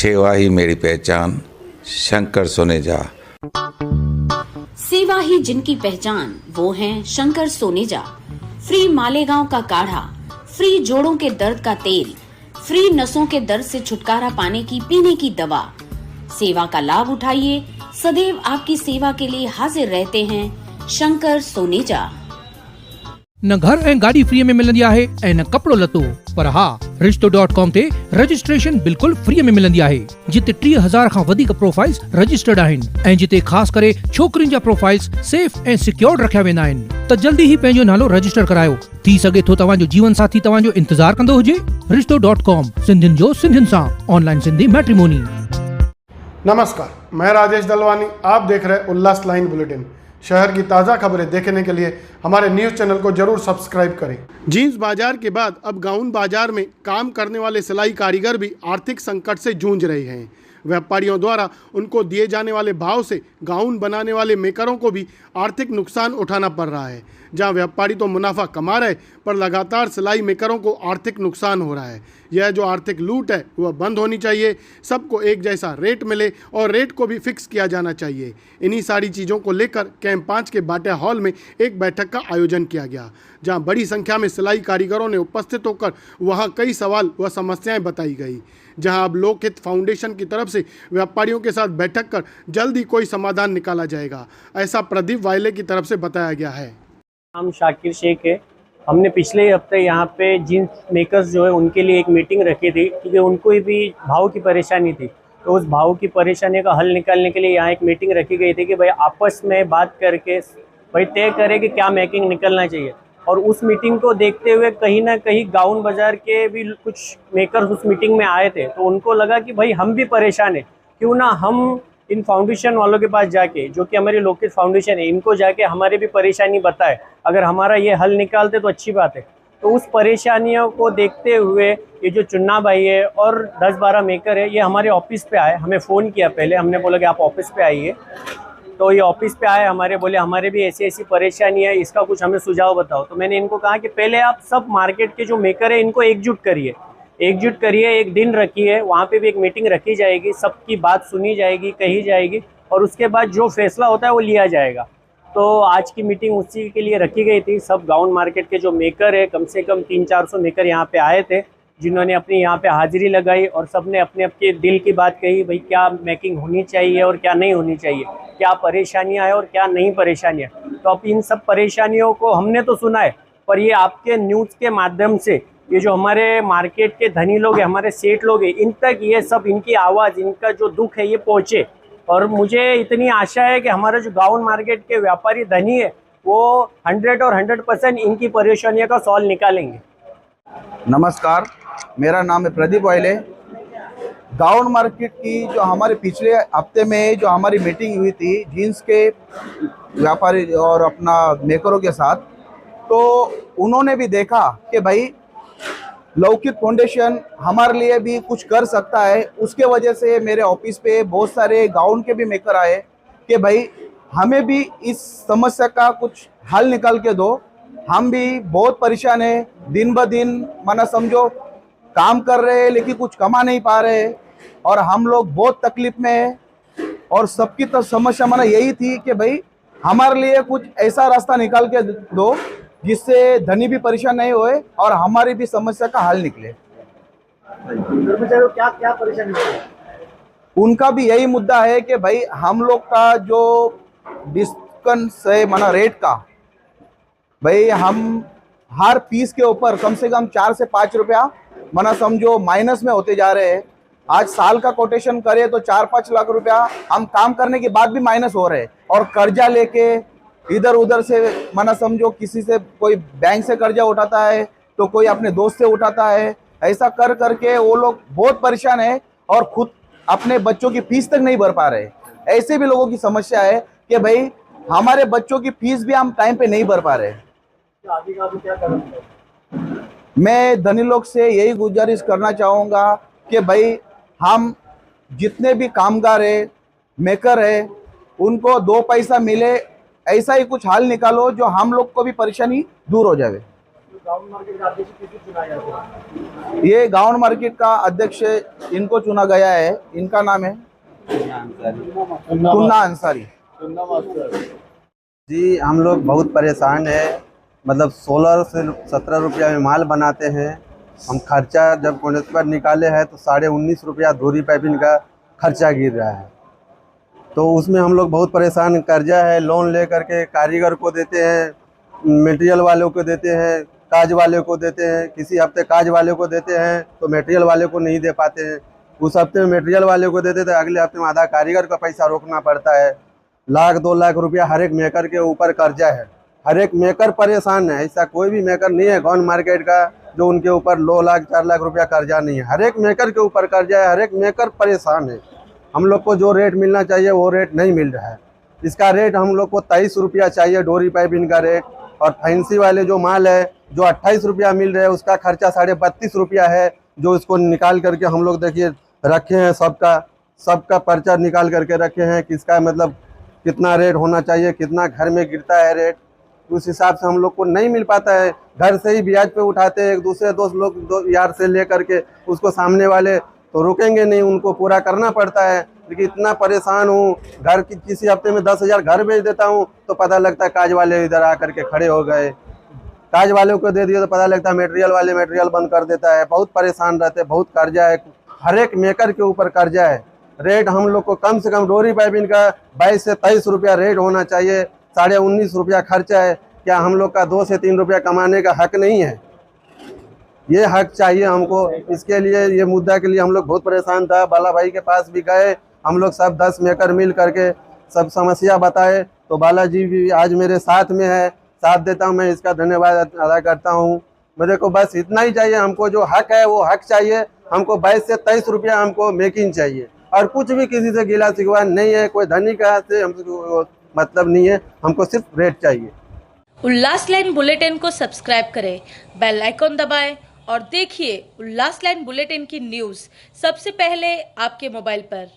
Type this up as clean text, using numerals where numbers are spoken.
सेवा ही मेरी पहचान, शंकर सोनेजा। सेवा ही जिनकी पहचान, वो हैं शंकर सोनेजा। फ्री मालेगांव का काढ़ा, फ्री जोड़ों के दर्द का तेल, फ्री नसों के दर्द से छुटकारा पाने की पीने की दवा। सेवा का लाभ उठाइए, सदैव आपकी सेवा के लिए हाजिर रहते हैं शंकर सोनेजा। न घर ऐं गाड़ी फ्री में मिलंदी आहे ऐं न कपड़ो लतो, पर हा रिश्तो.com ते रजिस्ट्रेशन बिल्कुल फ्री में मिलंदी आहे, जिते 3000 खां वधीक प्रोफाइल्स रजिस्टर्ड आहिनि ऐं जिते ख़ास करे छोकरियुनि जा प्रोफाइल्स सेफ ऐं सिक्योर्ड रखिया वेंदा आहिनि। त जल्दी ही पंहिंजो नालो रजिस्टर करायो। थी सघे थो तव्हांजो जीवन साथी तव्हांजो इंतजार कंदो हुजे। रिश्तो.com, सिंधियुनि जो सिंधियुनि सां, ऑनलाइन सिंधी मैट्रिमोनी। नमस्कार, मैं राजेश दलवानी। आप देख रहे उल्लास लाइन बुलेटिन। शहर की ताज़ा खबरें देखने के लिए हमारे न्यूज़ चैनल को जरूर सब्सक्राइब करें। जींस बाजार के बाद अब गाउन बाजार में काम करने वाले सिलाई कारीगर भी आर्थिक संकट से जूझ रहे हैं। व्यापारियों द्वारा उनको दिए जाने वाले भाव से गाउन बनाने वाले मेकरों को भी आर्थिक नुकसान उठाना पड़ रहा है। जहां व्यापारी तो मुनाफा कमा रहे, पर लगातार सिलाई मेकरों को आर्थिक नुकसान हो रहा है। यह जो आर्थिक लूट है वह बंद होनी चाहिए। सबको एक जैसा रेट मिले और रेट को भी फिक्स किया जाना चाहिए। इन्हीं सारी चीज़ों को लेकर कैंप 5 के बाटा हॉल में एक बैठक का आयोजन किया गया, जहां बड़ी संख्या में सिलाई कारीगरों ने उपस्थित होकर वहां कई सवाल व समस्याएं बताई गई। जहां अब लोकहित फाउंडेशन की तरफ से व्यापारियों के साथ बैठक कर जल्द ही कोई समाधान निकाला जाएगा, ऐसा प्रदीप वायले की तरफ से बताया गया है। नाम शाकिर शेख है। हमने पिछले हफ्ते यहाँ पे जीन्स मेकर्स जो है उनके लिए एक मीटिंग रखी थी, क्योंकि उनको भी भाव की परेशानी थी। तो उस भाव की परेशानी का हल निकालने के लिए यहाँ एक मीटिंग रखी गई थी कि भाई आपस में बात करके भाई तय करें कि क्या मेकिंग निकलना चाहिए। और उस मीटिंग को देखते हुए कहीं ना कहीं गाउन बाज़ार के भी कुछ मेकर्स उस मीटिंग में आए थे। तो उनको लगा कि भाई हम भी परेशान हैं, क्यों ना हम इन फाउंडेशन वालों के पास जाके, जो कि हमारी लोकहित फाउंडेशन है, इनको जाके हमारी भी परेशानी बताए। अगर हमारा ये हल निकालते तो अच्छी बात है। तो उस परेशानियों को देखते हुए ये जो चुन्ना भाई है और 10-12 मेकर है, ये हमारे ऑफिस पे आए। हमें फ़ोन किया पहले, हमने बोला कि आप ऑफिस पे आइए। तो ये ऑफिस पे आए, हमारे बोले हमारे भी ऐसी ऐसी परेशानी है, इसका कुछ हमें सुझाव बताओ। तो मैंने इनको कहा कि पहले आप सब मार्केट के जो मेकर है इनको एकजुट करिए, एक दिन रखिए, वहाँ पे भी एक मीटिंग रखी जाएगी, सबकी बात सुनी जाएगी, कही जाएगी, और उसके बाद जो फैसला होता है वो लिया जाएगा। तो आज की मीटिंग उसी के लिए रखी गई थी। सब गाउन मार्केट के जो मेकर है, कम से कम 300-400 मेकर यहाँ पे आए थे, जिन्होंने अपनी यहाँ पे हाजिरी लगाई और सब ने अपने अपने दिल की बात कही, भाई क्या मेकिंग होनी चाहिए और क्या नहीं होनी चाहिए, क्या परेशानियाँ हैं और क्या नहीं परेशानियाँ। तो अब इन सब परेशानियों को हमने तो सुना है, पर ये आपके न्यूज़ के माध्यम से ये जो हमारे मार्केट के धनी लोग हैं, हमारे सेठ लोग हैं, इन तक ये सब, इनकी आवाज़, इनका जो दुख है ये पहुँचे। और मुझे इतनी आशा है कि हमारा जो गाउन मार्केट के व्यापारी धनी है वो 100% इनकी परेशानियों का सॉल्व निकालेंगे। नमस्कार, मेरा नाम है प्रदीप वायले। गाउन मार्केट की जो हमारे पिछले हफ्ते में जो हमारी मीटिंग हुई थी जीन्स के व्यापारी और अपना मेकरों के साथ, तो उन्होंने भी देखा कि भाई लौकिक फाउंडेशन हमारे लिए भी कुछ कर सकता है। उसके वजह से मेरे ऑफिस पे बहुत सारे गाउन के भी मेकर आए कि भाई हमें भी इस समस्या का कुछ हल निकाल के दो। हम भी बहुत परेशान हैं, दिन ब दिन माना समझो काम कर रहे हैं लेकिन कुछ कमा नहीं पा रहे, और हम लोग बहुत तकलीफ में हैं। और सबकी तो समस्या माना यही थी कि भाई हमारे लिए कुछ ऐसा रास्ता निकाल के दो जिससे धनी भी परेशान नहीं होए और हमारी भी समस्या का हल निकले। क्या क्या परेशानी है? उनका भी यही मुद्दा है कि भाई हम लोग का जो डिस्काउंट है माना रेट का, भाई हम हर पीस के ऊपर कम से कम 4 से 5 रुपया माना समझो माइनस में होते जा रहे हैं। आज साल का कोटेशन करे तो 4-5 लाख रुपया हम काम करने के बाद भी माइनस हो रहे हैं, और कर्जा लेके इधर उधर से माना समझो किसी से, कोई बैंक से कर्जा उठाता है तो कोई अपने दोस्त से उठाता है। ऐसा कर करके वो लोग बहुत परेशान है और खुद अपने बच्चों की फीस तक नहीं भर पा रहे। ऐसे भी लोगों की समस्या है कि भाई हमारे बच्चों की फीस भी हम टाइम पे नहीं भर पा रहे। मैं धनी लोग से यही गुजारिश करना चाहूँगा कि भाई हम जितने भी कामगार है, मेकर है, उनको 2 पैसा मिले, ऐसा ही कुछ हल निकालो जो हम लोग को भी परेशानी दूर हो जाए। ये गाउन मार्केट का अध्यक्ष इनको चुना गया है। इनका नाम है कुन्ना अंसारी जी। हम लोग बहुत परेशान है, मतलब 16 से 17 रुपया में माल बनाते हैं। हम खर्चा जब कोनेस पर निकाले हैं तो 19.5 रुपया धोरी पाइपिंग का खर्चा गिर रहा है, तो उसमें हम लोग बहुत परेशान। कर्जा है, लोन ले करके कारीगर को देते हैं, मटेरियल वालों को देते हैं, काज वाले को देते हैं। किसी हफ्ते काज वाले को देते हैं तो मटेरियल वाले को नहीं दे पाते हैं। उस हफ्ते में मटेरियल वाले को देते थे, अगले हफ्ते में आधा कारीगर का पैसा रोकना पड़ता है। 1-2 लाख रुपया हर एक मेकर के ऊपर कर्जा है। हर एक मेकर परेशान है। ऐसा कोई भी मेकर नहीं है गाउन मार्केट का जो उनके ऊपर 2 लाख 4 लाख रुपया कर्जा नहीं है। हर एक मेकर के ऊपर कर्जा है। हर एक मेकर परेशान है। हम लोग को जो रेट मिलना चाहिए वो रेट नहीं मिल रहा है। इसका रेट हम लोग को 23 रुपया चाहिए डोरी पाइपिंग का रेट, और फैंसी वाले जो माल है जो 28 रुपया मिल रहा है उसका खर्चा 32.5 रुपया है। जो इसको निकाल करके हम लोग देखिए रखे हैं, सबका पर्चा निकाल करके रखे हैं, किसका मतलब कितना रेट होना चाहिए, कितना घर में गिरता है रेट, उस हिसाब से हम लोग को नहीं मिल पाता है। घर से ही ब्याज पे उठाते हैं, एक दूसरे दोस्त लोग यार से ले करके, उसको सामने वाले तो रुकेंगे नहीं, उनको पूरा करना पड़ता है। लेकिन इतना परेशान हूँ, घर की किसी हफ्ते में 10,000 घर भेज देता हूँ तो पता लगता है काज वाले इधर आकर के खड़े हो गए। काज वालों को दे दिए तो पता लगता है मटेरियल वाले मटेरियल बंद कर देता है। बहुत परेशान रहते हैं, बहुत कर्जा है, हर एक मेकर के ऊपर कर्जा है। रेट हम लोग को कम से कम डोरी पाइपिंग का 22 से 23 रुपया रेट होना चाहिए। 19.5 रुपया खर्चा है। क्या हम लोग का 2 से 3 रुपया कमाने का हक नहीं है? ये हक चाहिए हमको। इसके लिए, ये मुद्दा के लिए हम लोग बहुत परेशान था। बाला भाई के पास भी गए, हम लोग सब 10 मेकर मिल करके सब समस्या बताए, तो बालाजी भी आज मेरे साथ में है, साथ देता हूँ। मैं इसका धन्यवाद अदा करता हूँ। मेरे को बस इतना ही चाहिए, हमको जो हक है वो हक चाहिए। हमको 22 से 23 रुपया हमको मेकिंग चाहिए, और कुछ भी किसी से गिला शिकवा नहीं है। कोई धनी का से हमको मतलब नहीं है, हमको सिर्फ रेट चाहिए। उल्लास लाइन बुलेटिन को सब्सक्राइब करें, बेल आइकॉन दबाएं और देखिए उल्लास लाइन बुलेटिन की न्यूज़ सबसे पहले आपके मोबाइल पर।